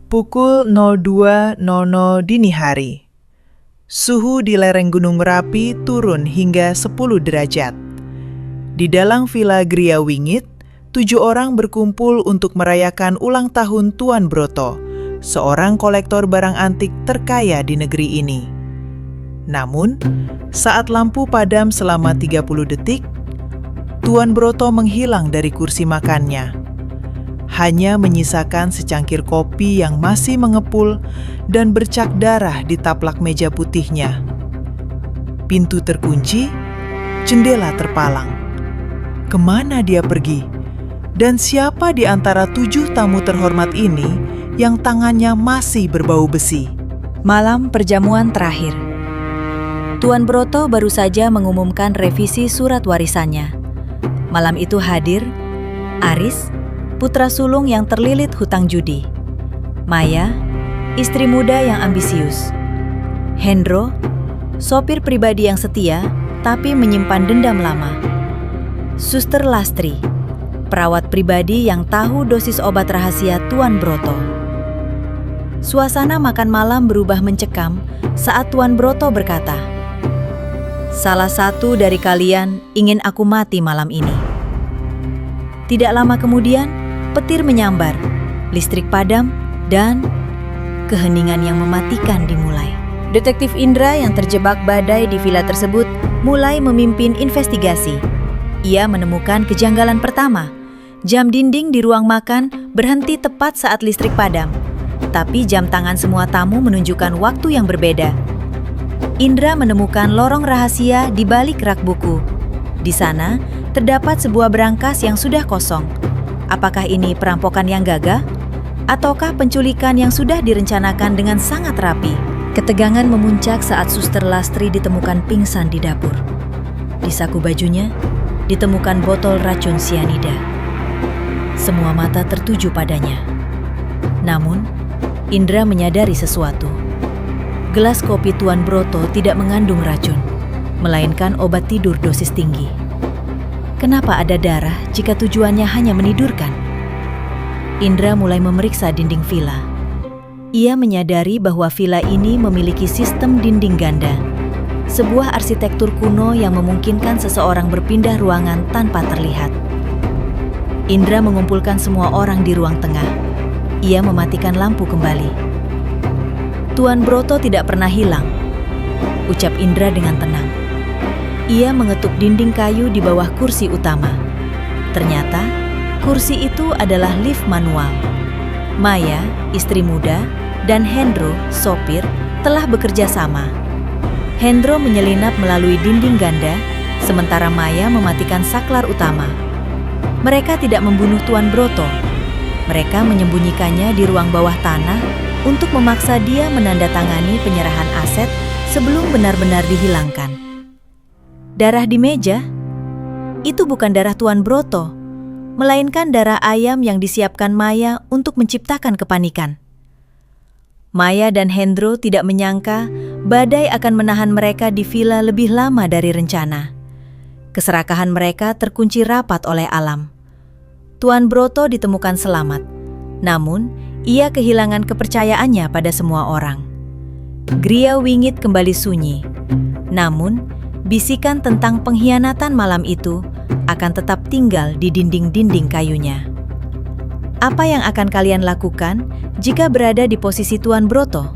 Pukul 02.00 dini hari. Suhu di lereng Gunung Merapi turun hingga 10 derajat. Di dalam Villa Gria Wingit, 7 orang berkumpul untuk merayakan ulang tahun Tuan Broto, seorang kolektor barang antik terkaya di negeri ini. Namun, saat lampu padam selama 30 detik, Tuan Broto menghilang dari kursi makannya. Hanya menyisakan secangkir kopi yang masih mengepul dan bercak darah di taplak meja putihnya. Pintu terkunci, jendela terpalang. Kemana dia pergi? Dan siapa di antara 7 tamu terhormat ini yang tangannya masih berbau besi? Malam perjamuan terakhir. Tuan Broto baru saja mengumumkan revisi surat warisannya. Malam itu hadir Aris, putra sulung yang terlilit hutang judi; Maya, istri muda yang ambisius; Hendro, sopir pribadi yang setia tapi menyimpan dendam lama; Suster Lastri, perawat pribadi yang tahu dosis obat rahasia Tuan Broto. Suasana makan malam berubah mencekam saat Tuan Broto berkata, "Salah satu dari kalian ingin aku mati malam ini." Tidak lama kemudian, petir menyambar, listrik padam, dan keheningan yang mematikan dimulai. Detektif Indra yang terjebak badai di villa tersebut mulai memimpin investigasi. Ia menemukan kejanggalan pertama. Jam dinding di ruang makan berhenti tepat saat listrik padam, tapi jam tangan semua tamu menunjukkan waktu yang berbeda. Indra menemukan lorong rahasia di balik rak buku. Di sana terdapat sebuah berangkas yang sudah kosong. Apakah ini perampokan yang gagah? Ataukah penculikan yang sudah direncanakan dengan sangat rapi? Ketegangan memuncak saat Suster Lastri ditemukan pingsan di dapur. Di saku bajunya, ditemukan botol racun sianida. Semua mata tertuju padanya. Namun, Indra menyadari sesuatu. Gelas kopi Tuan Broto tidak mengandung racun, melainkan obat tidur dosis tinggi. Kenapa ada darah jika tujuannya hanya menidurkan? Indra mulai memeriksa dinding villa. Ia menyadari bahwa villa ini memiliki sistem dinding ganda, sebuah arsitektur kuno yang memungkinkan seseorang berpindah ruangan tanpa terlihat. Indra mengumpulkan semua orang di ruang tengah. Ia mematikan lampu kembali. Tuan Broto tidak pernah hilang, ucap Indra dengan tenang. Ia mengetuk dinding kayu di bawah kursi utama. Ternyata, kursi itu adalah lift manual. Maya, istri muda, dan Hendro, sopir, telah bekerja sama. Hendro menyelinap melalui dinding ganda, sementara Maya mematikan saklar utama. Mereka tidak membunuh Tuan Broto. Mereka menyembunyikannya di ruang bawah tanah untuk memaksa dia menandatangani penyerahan aset sebelum benar-benar dihilangkan. Darah di meja? Itu bukan darah Tuan Broto, melainkan darah ayam yang disiapkan Maya untuk menciptakan kepanikan. Maya dan Hendro tidak menyangka badai akan menahan mereka di villa lebih lama dari rencana. Keserakahan mereka terkunci rapat oleh alam. Tuan Broto ditemukan selamat, namun ia kehilangan kepercayaannya pada semua orang. Gria Wingit kembali sunyi, namun bisikan tentang pengkhianatan malam itu akan tetap tinggal di dinding-dinding kayunya. Apa yang akan kalian lakukan jika berada di posisi Tuan Broto?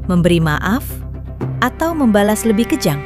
Memberi maaf atau membalas lebih kejam?